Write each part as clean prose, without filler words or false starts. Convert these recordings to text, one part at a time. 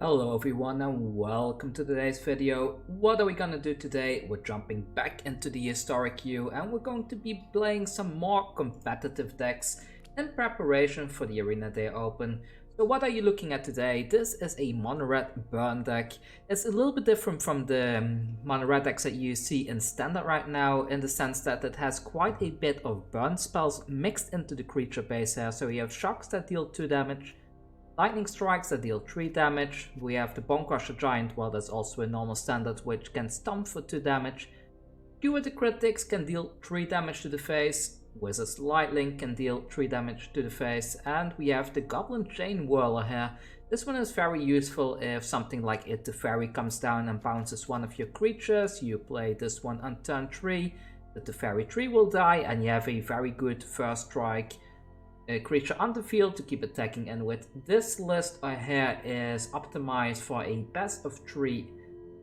Hello everyone and welcome to today's video. What are we gonna do today? We're jumping back into the historic queue and we're going to be playing some more competitive decks in preparation for the Arena Day Open. So what are you looking at today? This is a Mono Red burn deck. It's a little bit different from the Mono Red decks that you see in Standard right now, in the sense that it has quite a bit of burn spells mixed into the creature base here. So you have shocks that deal 2 damage, lightning strikes that deal 3 damage. We have the Bone Crusher Giant, well that's also a normal standard which can stomp for 2 damage. Skewer the Critics can deal 3 damage to the face. Wizard's Lightning can deal 3 damage to the face. And we have the Goblin Chain Whirler here. This one is very useful if something like It the Fairy comes down and bounces one of your creatures. You play this one on turn 3, the Teferi tree will die and you have a very good first strike creature on the field to keep attacking. And with this list here is optimized for a best of 3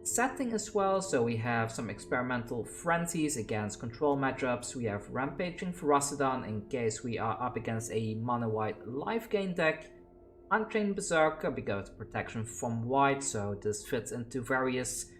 setting as well. So we have some experimental frenzies against control matchups. We have Rampaging Ferocidon in case we are up against a mono white life gain deck. Unchained Berserker because protection from white, so this fits into various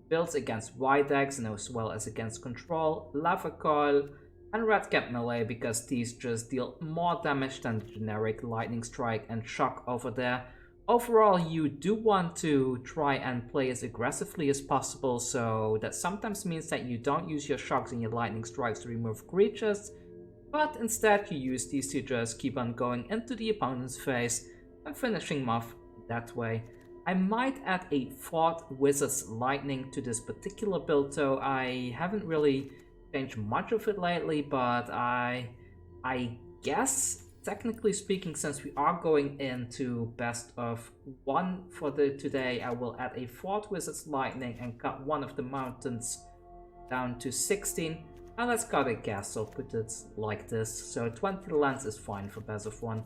builds against white decks and as well as against control. Lava Coil and Red Cap Melee because these just deal more damage than the generic Lightning Strike and Shock over there. Overall, you do want to try and play as aggressively as possible, so that sometimes means that you don't use your Shocks and your Lightning Strikes to remove creatures, but instead you use these to just keep on going into the opponent's face and finishing them off that way. I might add a 4th Wizard's Lightning to this particular build though. I haven't really changed much of it lately, but I guess technically speaking, since we are going into best of 1 for today, I will add a 4th Wizard's Lightning and cut one of the mountains down to 16. And let's cut a castle, put it like this. So 20 lands is fine for best of 1.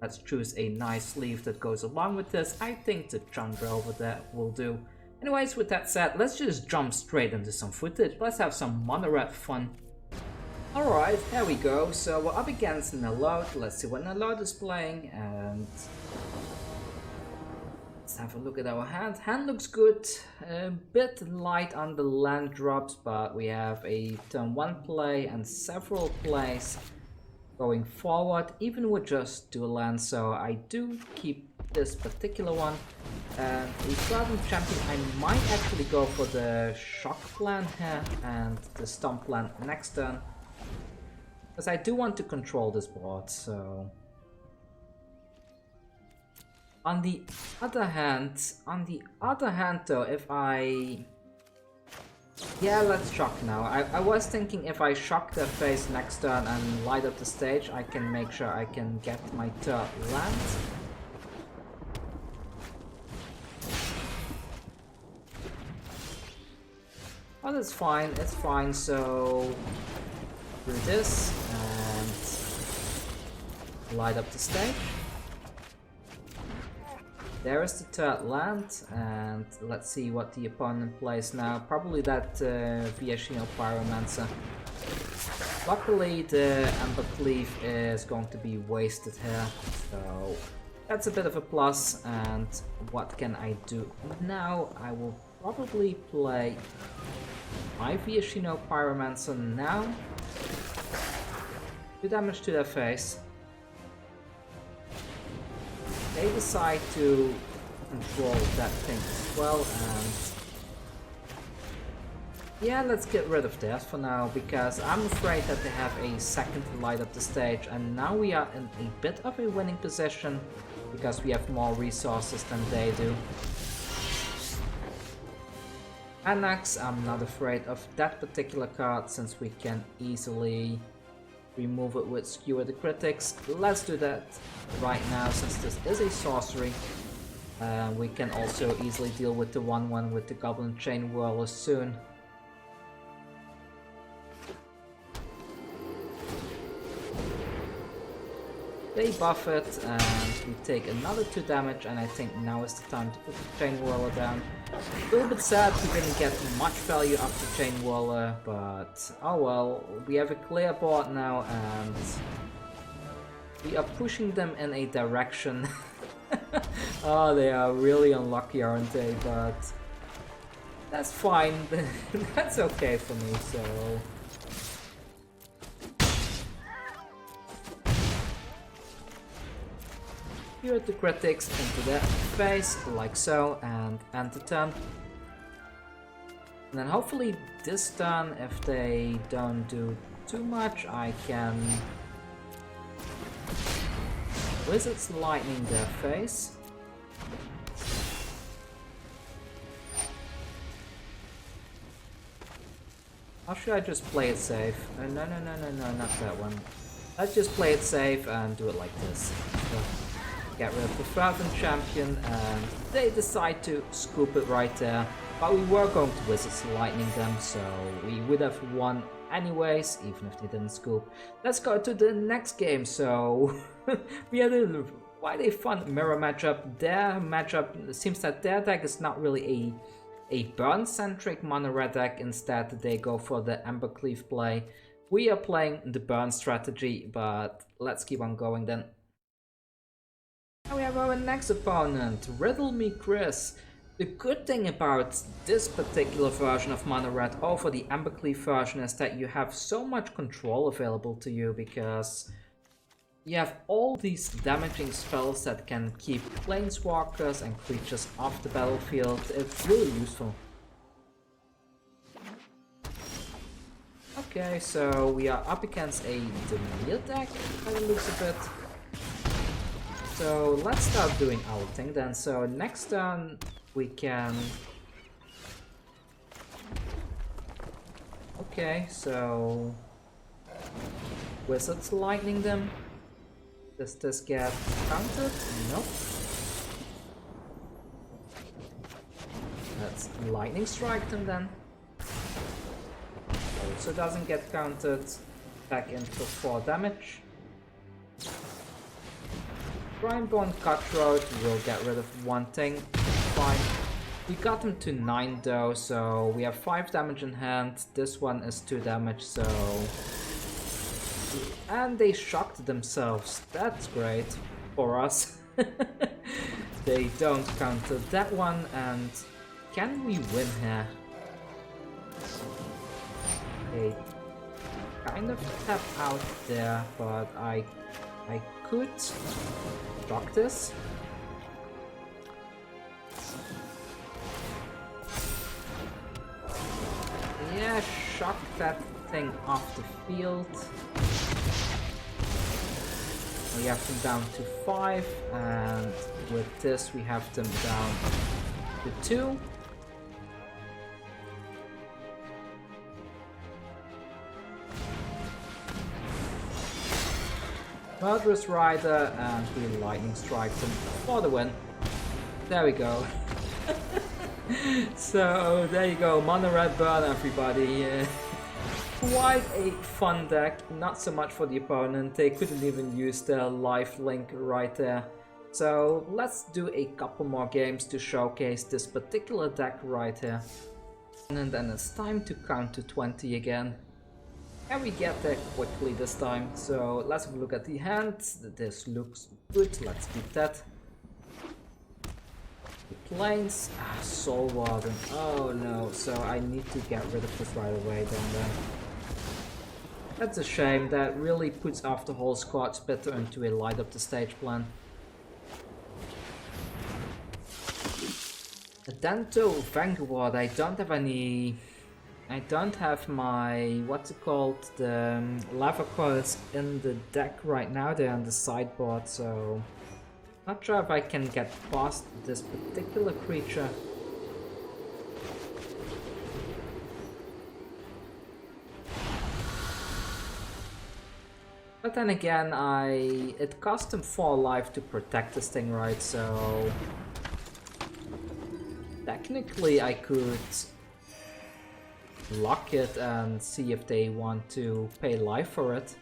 Let's choose a nice sleeve that goes along with this. I think the Chandra over there will do. Anyways, with that said, let's just jump straight into some footage. Let's have some Mono Red fun. Alright, here we go. So we're up against Nalod. Let's see what Nalod is playing and let's have a look at our hand. Hand looks good, a bit light on the land drops, but we have a turn 1 play and several plays going forward, even with just 2 lands. So I do keep this particular one. And a Garden Champion, I might actually go for the Shock plan here and the Stomp plan next turn, because I do want to control this board. So on the other hand though, if let's shock now. I was thinking if I shock their face next turn and light up the stage, I can make sure I can get my 3rd land. Oh, that's fine, it's fine. So do this and light up the stage. There is the 3rd land, and let's see what the opponent plays now. Probably that Viashino Pyromancer. Luckily the Embercleave is going to be wasted here, so that's a bit of a plus. And what can I do now? I will probably play my Viashino Pyromancer now. 2 damage to their face. They decide to control that thing as well, and yeah, let's get rid of theirs for now, because I'm afraid that they have a second to light up the stage, and now we are in a bit of a winning position because we have more resources than they do. Anax, I'm not afraid of that particular card since we can easily remove it with Skewer the Critics. Let's do that right now since this is a sorcery. We can also easily deal with the 1/1 with the Goblin Chain Whirler soon. They buff it and we take another 2 damage, and I think now is the time to put the Chain Whirler down. A little bit sad we didn't get much value up the Chain Whirler, but oh well, we have a clear board now and we are pushing them in a direction Oh, they are really unlucky, aren't they? But that's fine. That's okay for me, so... Skewer the Critics into their face, like so, and end the turn. And then hopefully this turn, if they don't do too much, I can... Wizard's Lightning their face. Or should I just play it safe? No, not that one. Let's just play it safe and do it like this. So, get rid of the Fervent Champion, and they decide to scoop it right there. But we were going to Wizard's Lightning them, so we would have won anyways, even if they didn't scoop. Let's go to the next game. So we had a quite a fun mirror matchup. Their matchup, it seems that their deck is not really a burn-centric Mono Red deck. Instead, they go for the Embercleave play. We are playing the burn strategy, but let's keep on going then. Now we have our next opponent, Riddle Me Chris. The good thing about this particular version of Mono Red over the Embercleave version is that you have so much control available to you, because you have all these damaging spells that can keep planeswalkers and creatures off the battlefield. It's really useful. Okay, so we are up against a Demir deck by the looks of it. So let's start doing our thing then. So next turn we can... Okay, so... Wizard's Lightning them. Does this get countered? Nope. Let's Lightning Strike them then. Also doesn't get countered. Back in for 4 damage. Brineborn Cutthroat will get rid of one thing. Fine. We got him to 9 though, so we have 5 damage in hand. This one is 2 damage, so... And they shocked themselves. That's great for us. They don't counter that one, and can we win here? They kind of tap out there, but I could shock this. Yeah, shock that thing off the field. We have them down to 5, and with this we have them down to 2. Murderous Rider, and we Lightning Strike them for the win. There we go. So there you go, Mono Red Burn, everybody. Quite a fun deck, not so much for the opponent. They couldn't even use their life link right there. So let's do a couple more games to showcase this particular deck right here. And then it's time to count to 20 again. And we get there quickly this time. So let's have a look at the hand. This looks good, let's keep that. The planes, Soul Warden, oh no, so I need to get rid of this right away, don't I? That's a shame, that really puts off the whole squad spitter into a light up the stage plan. Adento Vanguard, I don't have any... I don't have my... what's it called? The lava coils in the deck right now, they're on the sideboard, so... Not sure if I can get past this particular creature. But then again, it cost him 4 life to protect this thing, right? So technically I could lock it and see if they want to pay life for it.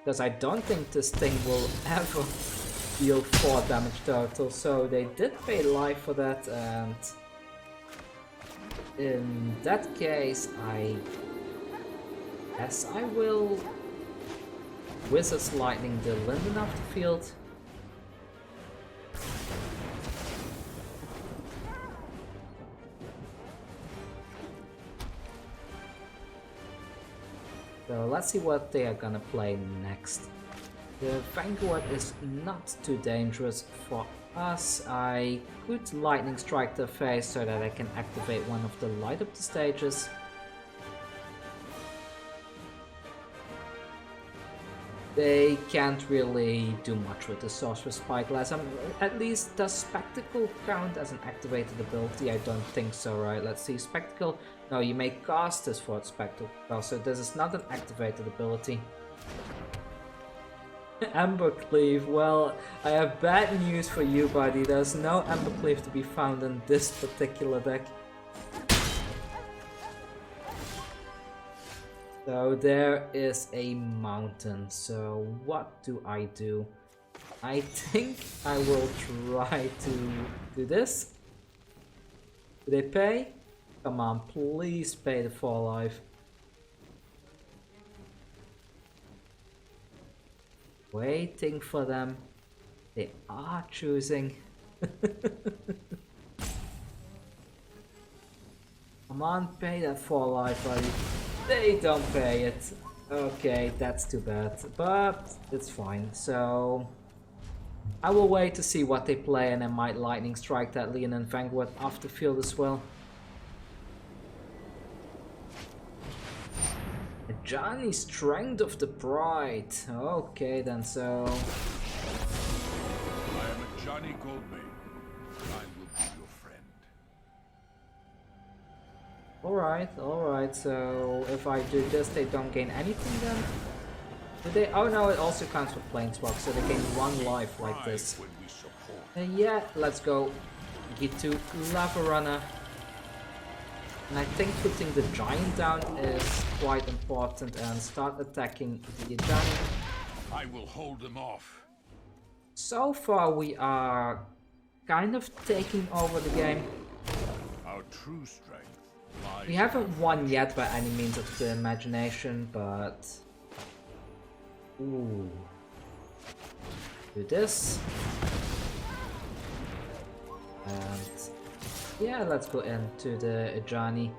Because I don't think this thing will ever deal 4 damage total, so they did pay life for that, and in that case I guess I will Wizard's Lightning the Linden off the field. So let's see what they are gonna play next. The Vanguard is not too dangerous for us. I could Lightning Strike their face so that I can activate one of the light up the stages. They can't really do much with the Sorcerer's Spyglass. At least does Spectacle count as an activated ability? I don't think so, right? Let's see, Spectacle. No, you may cast this for Spectacle, so this is not an activated ability. Embercleave, well, I have bad news for you, buddy. There's no Embercleave to be found in this particular deck. So there is a mountain, so what do? I think I will try to do this. Do they pay? Come on, please pay the 4 life. Waiting for them. They are choosing. Come on, pay that 4 life, buddy. They don't pay it. Okay, that's too bad, but it's fine. So I will wait to see what they play, and I might Lightning Strike that Leon and Vanguard off the field as well. Johnny, Strength of the Pride. Okay then, so I am a Johnny Goldmane. I will be your friend. Alright, so if I do this, they don't gain anything then? Do they? Oh no, it also counts for Planeswalk, so they gain 1 life like this. Yeah, let's go. G2 Lava Runner. And I think putting the Giant down is quite important, and start attacking the Giant. I will hold them off. So far we are kind of taking over the game. Our true strength lies. We haven't won yet by any means of the imagination, but ooh. Do this. And yeah, let's go into the Ajani.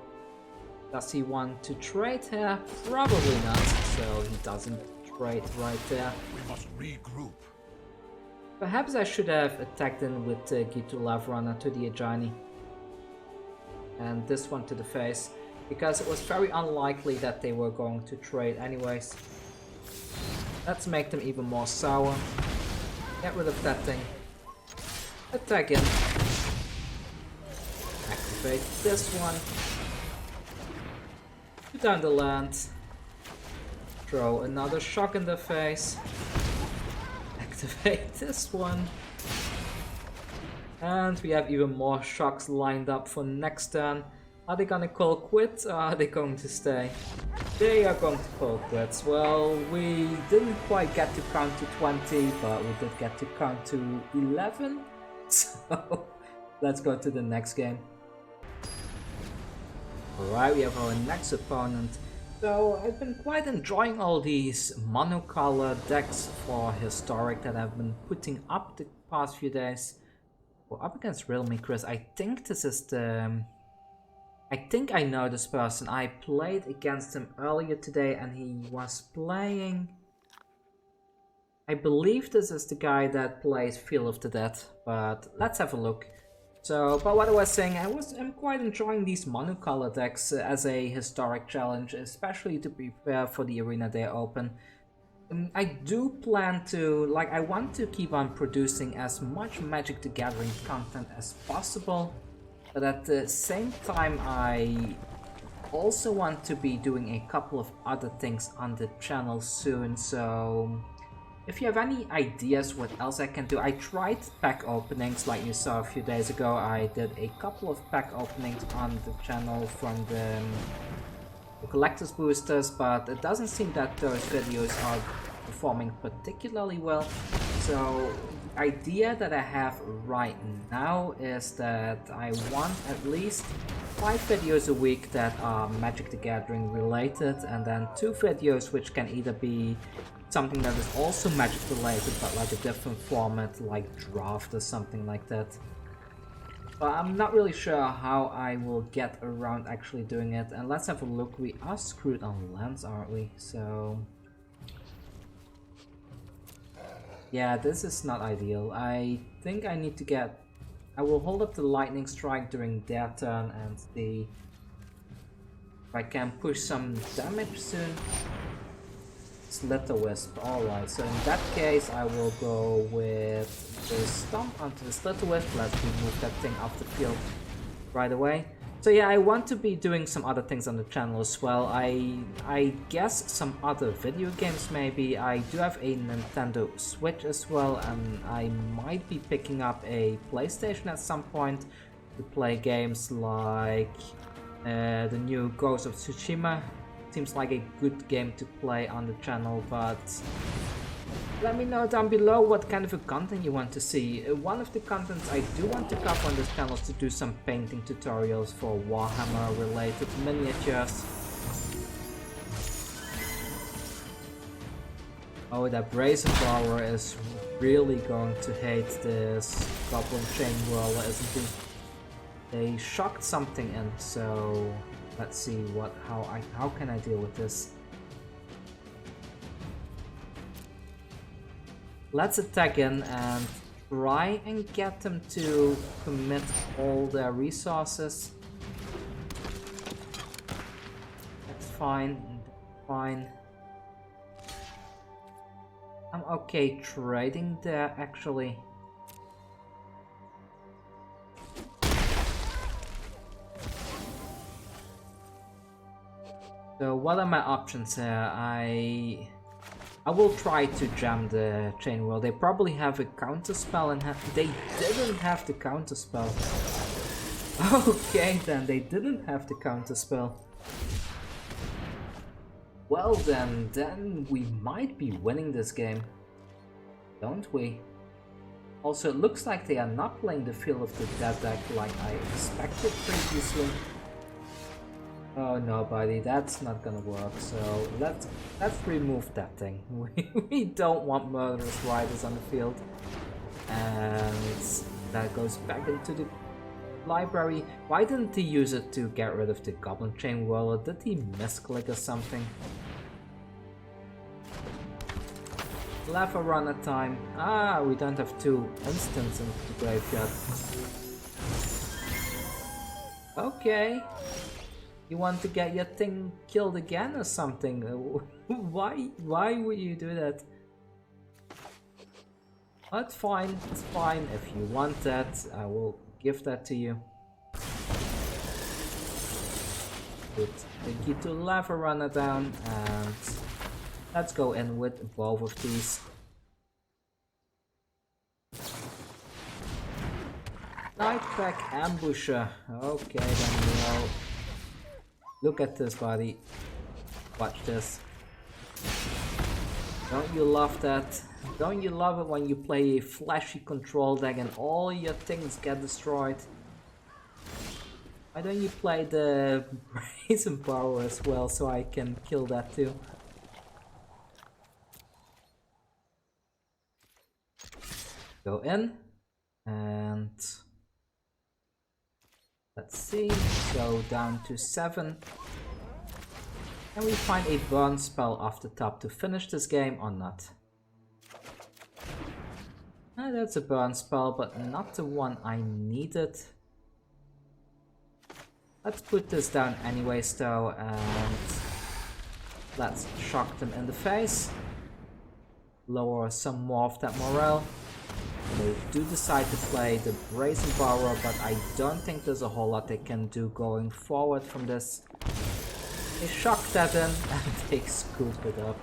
Does he want to trade here? Probably not, so he doesn't trade right there. We must regroup. Perhaps I should have attacked in with Gitu Lavrana to the Ajani. And this one to the face, because it was very unlikely that they were going to trade anyways. Let's make them even more sour. Get rid of that thing. Attack in. Activate this one. Put down the land. Throw another shock in the face. Activate this one. And we have even more shocks lined up for next turn. Are they gonna call quits, or are they going to stay? They are going to call quits. Well, we didn't quite get to count to 20, but we did get to count to 11. So let's go to the next game. Alright, we have our next opponent. So I've been quite enjoying all these monocolor decks for Historic that I've been putting up the past few days. We're up against Realme Chris. I think this is the... I think I know this person. I played against him earlier today and he was playing... I believe this is the guy that plays Field of the Dead, but let's have a look. So, but what I was saying, I'm quite enjoying these monocolor decks as a Historic challenge, especially to prepare for the Arena Day Open. I do plan to, I want to keep on producing as much Magic the Gathering content as possible, but at the same time I also want to be doing a couple of other things on the channel soon, so if you have any ideas what else I can do. I tried pack openings like you saw a few days ago. I did a couple of pack openings on the channel from the collector's boosters, but it doesn't seem that those videos are performing particularly well. So the idea that I have right now is that I want at least 5 videos a week that are Magic the Gathering related, and then 2 videos which can either be something that is also Magic related but like a different format, like draft or something like that. But I'm not really sure how I will get around actually doing it. And let's have a look. We are screwed on lands, aren't we? So yeah, this is not ideal. I think I need to get... I will hold up the lightning strike during their turn and see if I can push some damage soon. Slither Wisp, alright, so in that case I will go with the Stomp onto the Slither Wisp. Let's remove that thing off the field right away. So yeah, I want to be doing some other things on the channel as well. I guess some other video games maybe. I do have a Nintendo Switch as well, and I might be picking up a PlayStation at some point to play games like the new Ghost of Tsushima. Seems like a good game to play on the channel, but let me know down below what kind of a content you want to see. One of the contents I do want to cover on this channel is to do some painting tutorials for Warhammer related miniatures. Oh, that Brazen Borrower is really going to hate this Goblin Chain Whirler, isn't he? They shocked something in, so let's see how can I deal with this. Let's attack in and try and get them to commit all their resources. That's fine, fine. I'm okay trading there actually. So what are my options here? I will try to jam the Chain Whirl. They probably have a counter spell and they didn't have the counter spell. Okay then, they didn't have the counter spell. Well then we might be winning this game, don't we? Also, it looks like they are not playing the Field of the Dead deck like I expected previously. Oh no, buddy, that's not gonna work. So let's remove that thing. We don't want Murderous Riders on the field, and that goes back into the library. Why didn't he use it to get rid of the Goblin Chain Whirler? Did he misclick or something? Lava runner time. Ah, we don't have two instants in the graveyard. Okay. You want to get your thing killed again or something? Why would you do that? That's fine, it's fine. If you want that, I will give that to you. Put the key to lava runner down, and let's go in with both of these. Nightpack Ambusher. Okay then, well, look at this, buddy. Watch this. Don't you love that? Don't you love it when you play a flashy control deck and all your things get destroyed? Why don't you play the Brazen Power as well so I can kill that too? Go in and let's see, go down to 7. Can we find a burn spell off the top to finish this game or not? That's a burn spell, but not the one I needed. Let's put this down anyways though, and let's shock them in the face. Lower some more of that morale. They do decide to play the Brazen Borrower, but I don't think there's a whole lot they can do going forward from this. They shock that in and they scoop it up.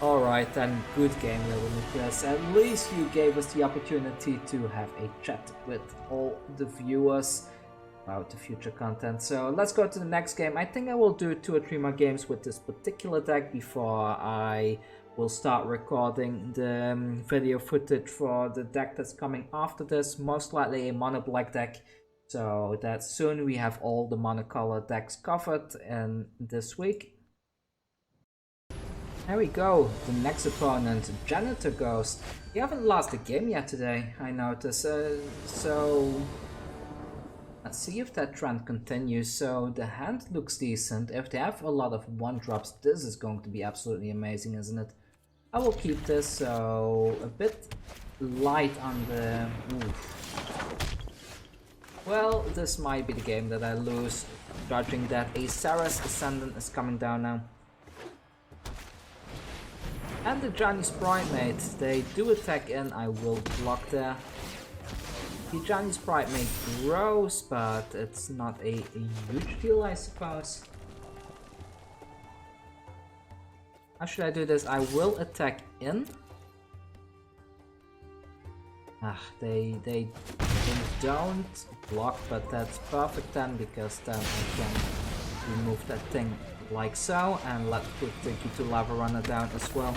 Alright then, good game Little Nicholas. At least you gave us the opportunity to have a chat with all the viewers about the future content. So let's go to the next game. I think I will do 2 or 3 more games with this particular deck before I will start recording the video footage for the deck that's coming after this. Most likely a mono black deck, so that soon we have all the monocolor decks covered in this week. There we go, the next opponent, Janitor Ghost. You haven't lost a game yet today, I notice, so Let's see if that trend continues. So the hand looks decent. If they have a lot of 1-drops, this is going to be absolutely amazing, isn't it? I will keep this, so a bit light on the... Oof. Well, this might be the game that I lose, judging that a Sarah's Ascendant is coming down now. And the Johnny's Primate, they do attack in, I will block there. The Johnny's Primate grows, but it's not a huge deal, I suppose. How should I do this? I will attack in. They don't block, but that's perfect then, because then I can remove that thing like so, and let's put the G2 Lava Runner down as well.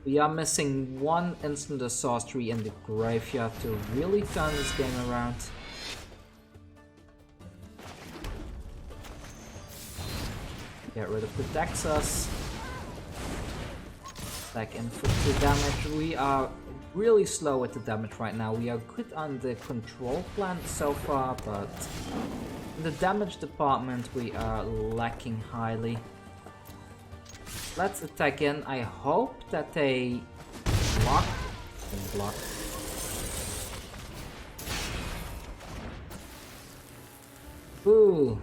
We are missing one instant of sorcery in the graveyard to really turn this game around. Get rid of the Dexus. Back in for 2 damage. We are really slow with the damage right now. We are good on the control plan so far, but in the damage department we are lacking highly. Let's attack in. I hope that they block. Block. Ooh.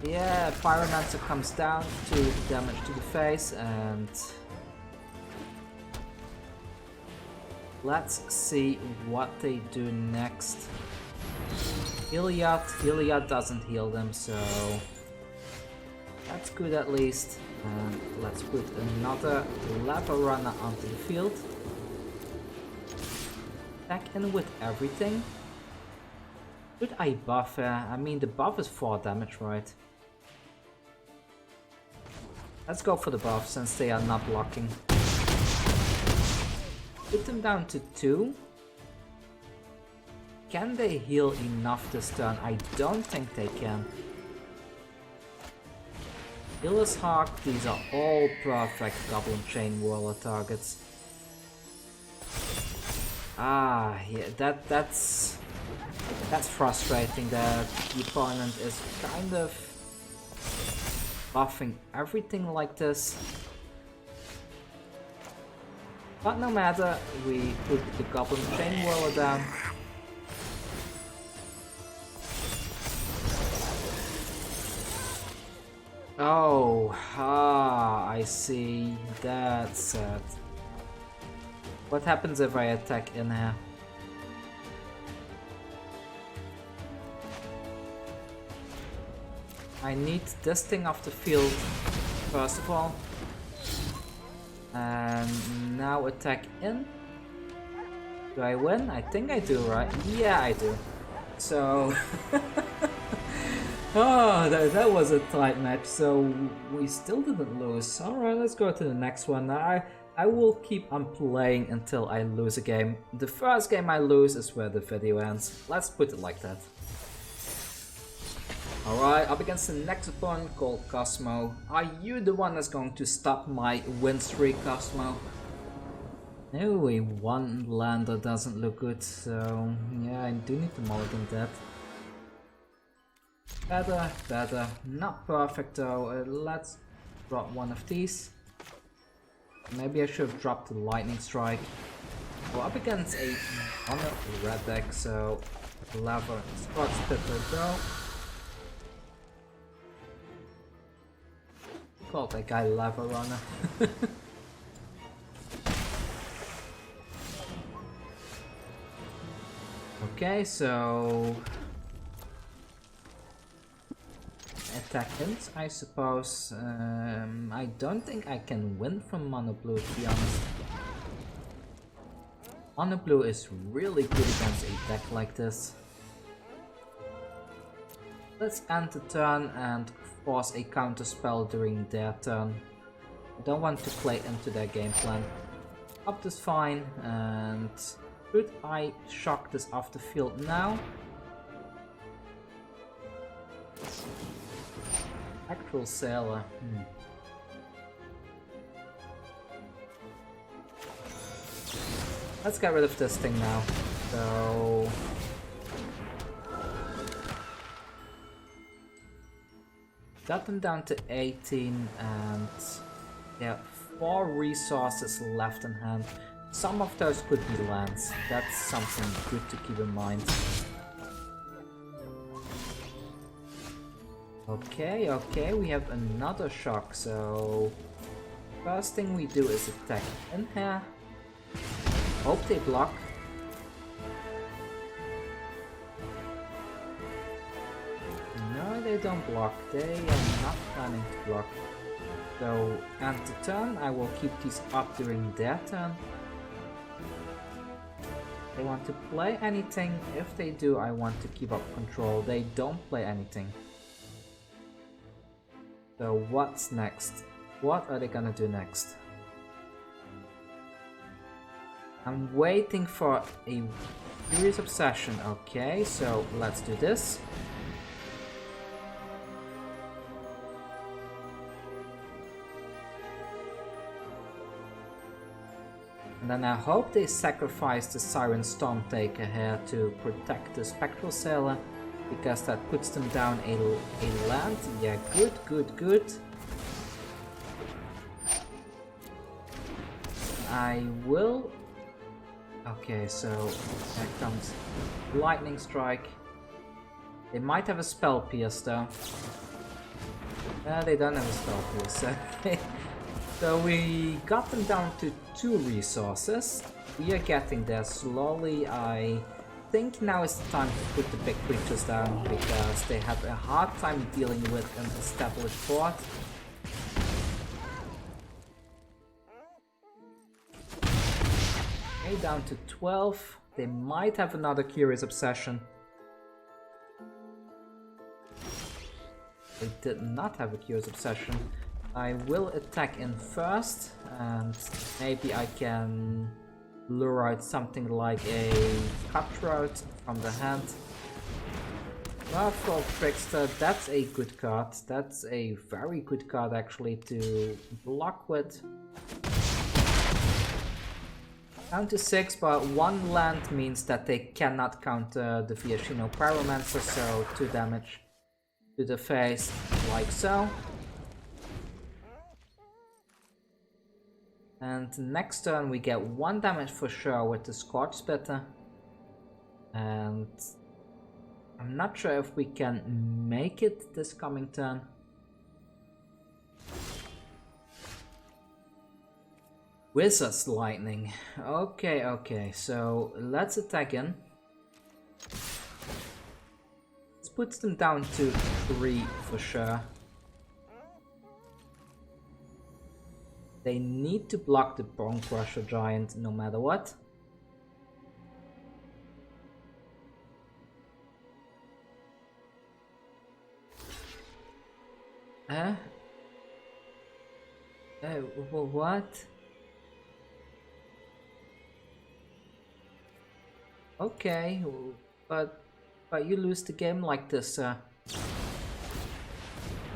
Yeah, Pyromancer comes down to damage to the face, and let's see what they do next. Iliad doesn't heal them, so that's good at least. And let's put another Lava Runner onto the field. Attack in with everything. Should I buff? I mean, the buff is 4 damage, right? Let's go for the buff since they are not blocking. Put them down to 2. Can they heal enough this turn? I don't think they can. Healer's Hawk, these are all perfect Goblin Chain Whirler targets. Ah, yeah, that's frustrating that the opponent is kind of buffing everything like this. But no matter, we put the Goblin Chain Whirler down. Oh, I see. That's sad. What happens if I attack in here? I need this thing off the field, first of all. And now attack in. Do I win? I think I do, right? Yeah, I do. So... Oh, that was a tight match, so we still didn't lose. Alright, let's go to the next one. I will keep on playing until I lose a game. The first game I lose is where the video ends. Let's put it like that. Alright, up against the next opponent called Cosmo. Are you the one that's going to stop my win streak, Cosmo? No, a 1-lander doesn't look good, so yeah, I do need to mulligan that. Better, not perfect though. Let's drop one of these. Maybe I should have dropped the Lightning Strike. We're up against a Mono Red Aggro, so Lava Spark Spitter go. Call that guy Lava Runner. Okay, so attackant, I suppose. I don't think I can win from Mono Blue, to be honest. Mono Blue is really good against a deck like this. Let's end the turn and force a counter spell during their turn. I don't want to play into their game plan. Up is fine, and should I shock this off the field now? Actual Sailor. Let's get rid of this thing now. So... got them down to 18 and... yeah, 4 resources left in hand. Some of those could be lands. That's something good to keep in mind. Okay, okay, we have another shock, so... first thing we do is attack in here. Hope they block. No, they don't block. They are not planning to block. So, end the turn, I will keep these up during their turn. They want to play anything. If they do, I want to keep up control. They don't play anything. So what's next? What are they gonna do next? I'm waiting for a Furious Obsession. Okay, so let's do this. And then I hope they sacrifice the Siren Stormtaker here to protect the Spectral Sailor, because that puts them down a land. Yeah, good, good, good. I will... okay, so there comes Lightning Strike. They might have a Spell Pierce though. They don't have a Spell Pierce. So we got them down to 2 resources. We are getting there slowly. I think now is the time to put the big creatures down, because they have a hard time dealing with an established fort. Okay, down to 12. They might have another Curious Obsession. They did not have a Curious Obsession. I will attack in first, and maybe I can lure out something like a Cutthroat from the hand. Well, Trickster, that's a good card. That's a very good card actually to block with. Down to 6, but 1 land means that they cannot counter the Viashino Pyromancer, so 2 damage to the face, like so. And next turn we get 1 damage for sure with the Scorch Spitter. And I'm not sure if we can make it this coming turn. Wizard's Lightning. Okay, okay, so let's attack in. This puts them down to 3 for sure. They need to block the Bone Crusher Giant no matter what. What? Okay, but you lose the game like this,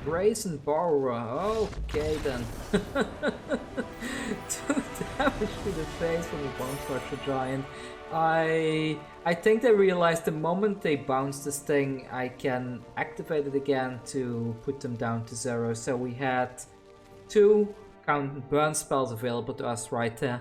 Brazen Borrower, okay then. 2 damage to the face from the Bone Crusher Giant. I think they realized the moment they bounce this thing, I can activate it again to put them down to 0. So we had 2 burn spells available to us right there.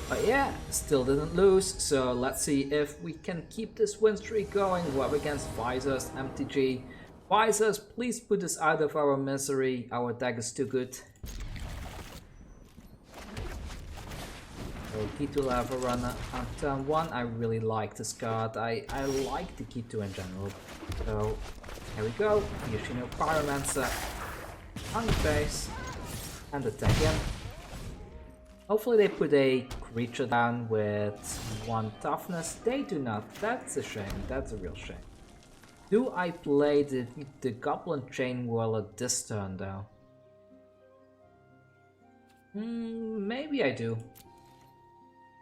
But yeah, still didn't lose, so let's see if we can keep this win streak going. We're up against Visors, MTG. Visors, please put us out of our misery. Our deck is too good. So Kitu Lava Runner on turn 1. I really like this card. I like the Kitu in general. So here we go. Viashino Pyromancer on the face and attack in. Hopefully they put a creature down with 1 toughness. They do not. That's a shame. That's a real shame. Do I play the Goblin Chain Whirler this turn though? Maybe I do.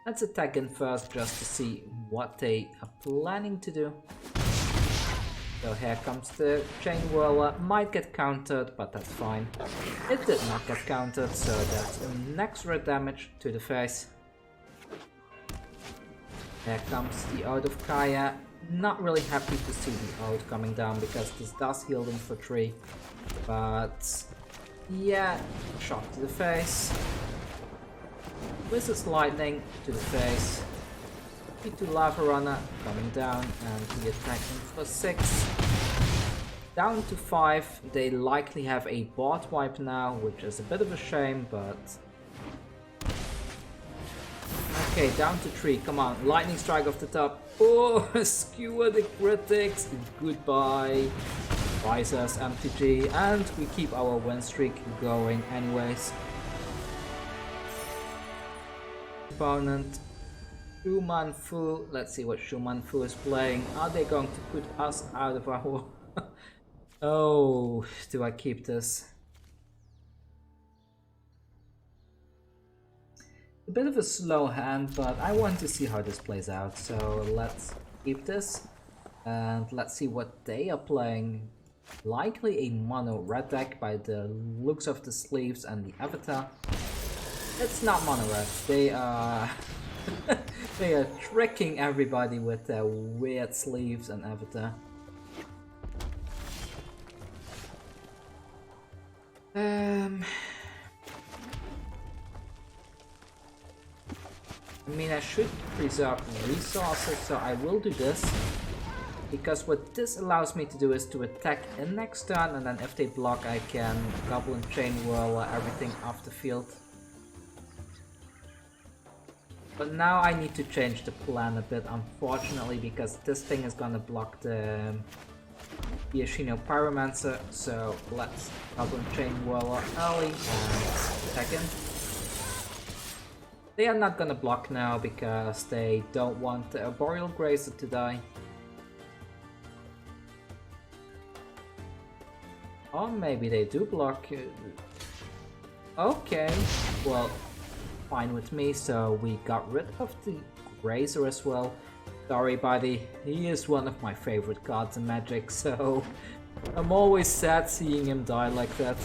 Let's attack in first just to see what they are planning to do. So here comes the Chain Whirler. Might get countered, but that's fine. It did not get countered, so that's next red damage to the face. Here comes the Ode of Kaya. Not really happy to see the Ode coming down because this does heal them for 3. But yeah, shot to the face. Wizard's Lightning to the face. P2 Lava Runner coming down and we attack him for 6. Down to 5. They likely have a board wipe now, which is a bit of a shame, but... Okay, down to 3. Come on, Lightning Strike off the top. Oh, Skewer the Critics. Goodbye. Visors, MTG, and we keep our win streak going anyways. Opponent, Schumann Fu. Let's see what Schumann Fu is playing. Are they going to put us out of our... Oh, do I keep this? A bit of a slow hand, but I want to see how this plays out, so let's keep this. And let's see what they are playing. Likely a Mono Red deck by the looks of the sleeves and the avatar. It's not Mono Red. They are they are tricking everybody with their weird sleeves and avatar. I mean, I should preserve resources, so I will do this. Because what this allows me to do is to attack in next turn, and then if they block I can Goblin Chain Whirl everything off the field. But now I need to change the plan a bit, unfortunately, because this thing is gonna block the Viashino Pyromancer, so let's Goblin Chain Whirl early and attack him. They are not gonna block now because they don't want the Boreal Grazer to die. Or maybe they do block. Okay, well, fine with me, so we got rid of the Grazer as well. Sorry buddy, he is one of my favorite cards in Magic, so I'm always sad seeing him die like that.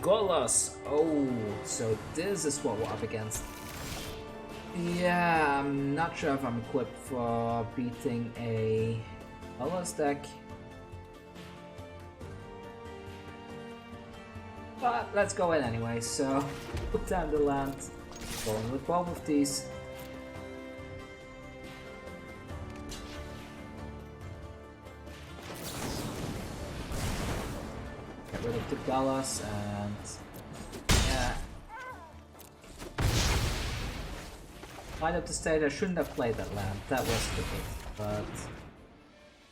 Golos! Oh, so this is what we're up against. Yeah, I'm not sure if I'm equipped for beating a Golos deck. But let's go in anyway, so put down the land, going with both of these. Get rid of the Galas and yeah. Light up the stage. I shouldn't have played that land, that was stupid, but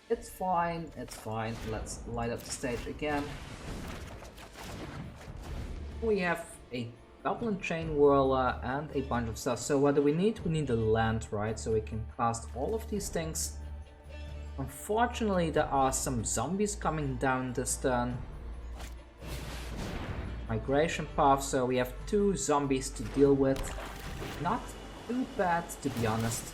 it's fine, it's fine. Let's light up the stage again. We have a Goblin Chain Whirler and a bunch of stuff. So what do we need? We need a land, right? So we can cast all of these things. Unfortunately, there are some zombies coming down this turn. Migration path, so we have 2 zombies to deal with. Not too bad, to be honest.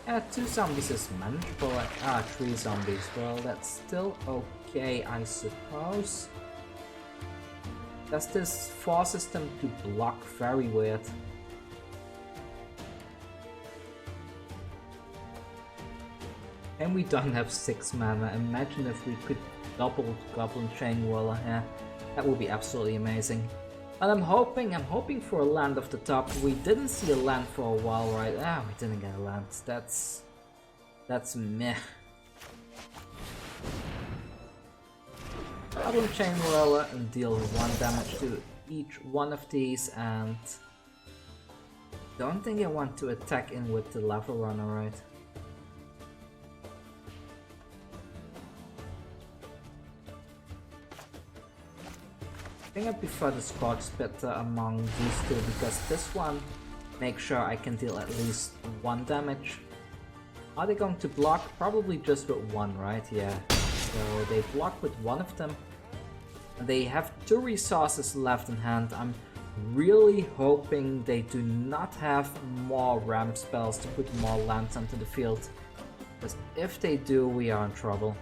Yeah, 2 zombies is manageable. 3 zombies. Well, that's still okay, I suppose. Does this forces them to block? Very weird. And we don't have 6 mana. Imagine if we could double Goblin Chain Whirler here. That would be absolutely amazing. And I'm hoping for a land off the top. We didn't see a land for a while, right? We didn't get a land. That's meh. Goblin Chain Whirler and deal 1 damage to each one of these, and don't think I want to attack in with the Lava Runner, right? I think I prefer the Scorch Spitter among these 2 because this one makes sure I can deal at least 1 damage. Are they going to block? Probably just with 1, right? Yeah. So they block with 1 of them. They have 2 resources left in hand. I'm really hoping they do not have more ramp spells to put more lands onto the field. Because if they do, we are in trouble.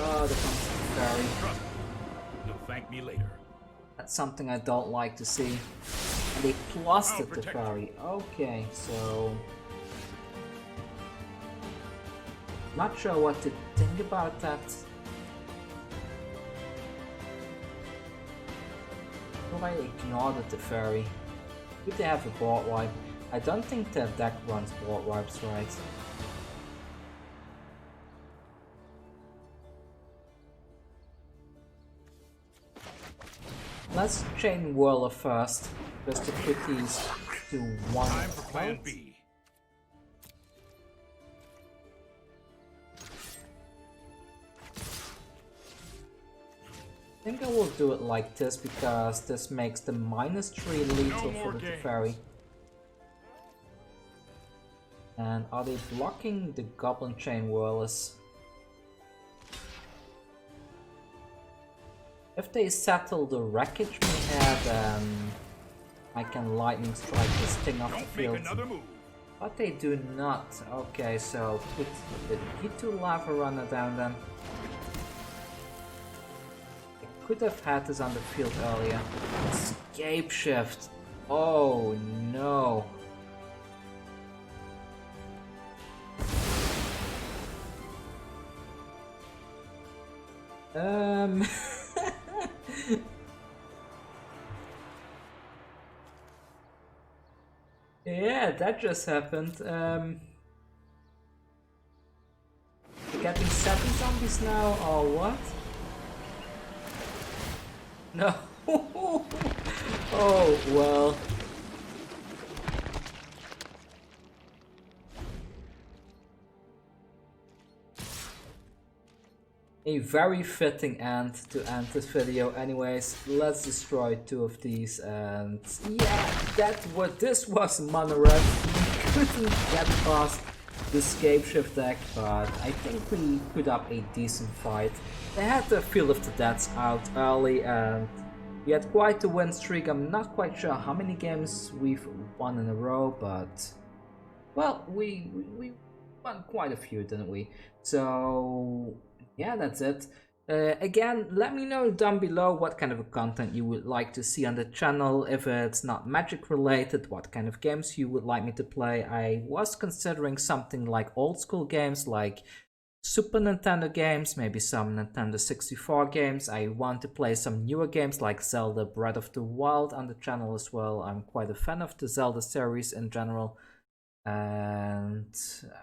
Oh, the fairy. You'll thank me later. That's something I don't like to see. And they clustered the fairy. Okay, so... not sure what to think about that. Well, I ignored the fairy. Could they have a board wipe? I don't think their deck runs board wipes right. Let's chain Whirler first, just to put these to one Time for plan B. I think I will do it like this because this makes the -3 lethal for the fairy. And are they blocking the Goblin Chain Whirlers? If they settle the wreckage we have, then I can lightning strike this thing off the field. But they do not. Okay, so put the G2 Lava Runner down then. I could have had this on the field earlier. Escape Shift. Oh no. Yeah, that just happened. Getting 7 zombies now, or what? No. Oh, well. A very fitting end to end this video. Anyways, let's destroy 2 of these, and yeah, this was Mono Red. We couldn't get past the Escape Shift deck, but I think we put up a decent fight. They had the Field of the Deads out early, and we had quite a win streak. I'm not quite sure how many games we've won in a row, but well, we won quite a few, didn't we? So yeah, that's it. Again, let me know down below what kind of content you would like to see on the channel. If it's not Magic related, what kind of games you would like me to play. I was considering something like old school games, like Super Nintendo games, maybe some Nintendo 64 games. I want to play some newer games like Zelda Breath of the Wild on the channel as well. I'm quite a fan of the Zelda series in general. And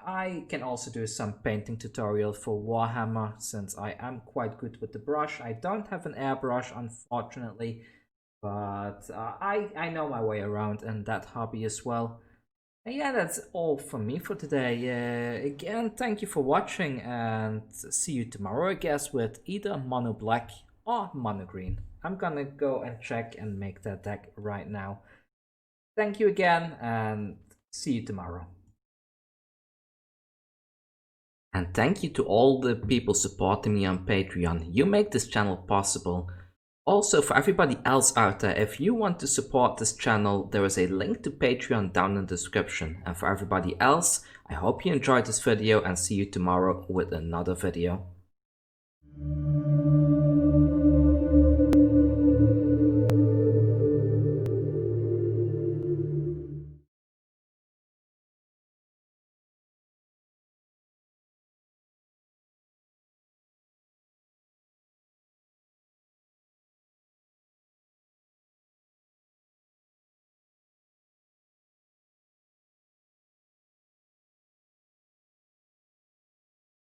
I can also do some painting tutorial for Warhammer, since I am quite good with the brush. I don't have an airbrush, unfortunately, but I know my way around in that hobby as well. And yeah, that's all from me for today. Again, thank you for watching, and see you tomorrow, I guess, with either Mono Black or Mono Green. I'm gonna go and check and make that deck right now. Thank you again, and see you tomorrow. And thank you to all the people supporting me on Patreon. You make this channel possible. Also, for everybody else out there, if you want to support this channel, there is a link to Patreon down in the description. And for everybody else, I hope you enjoyed this video, and see you tomorrow with another video.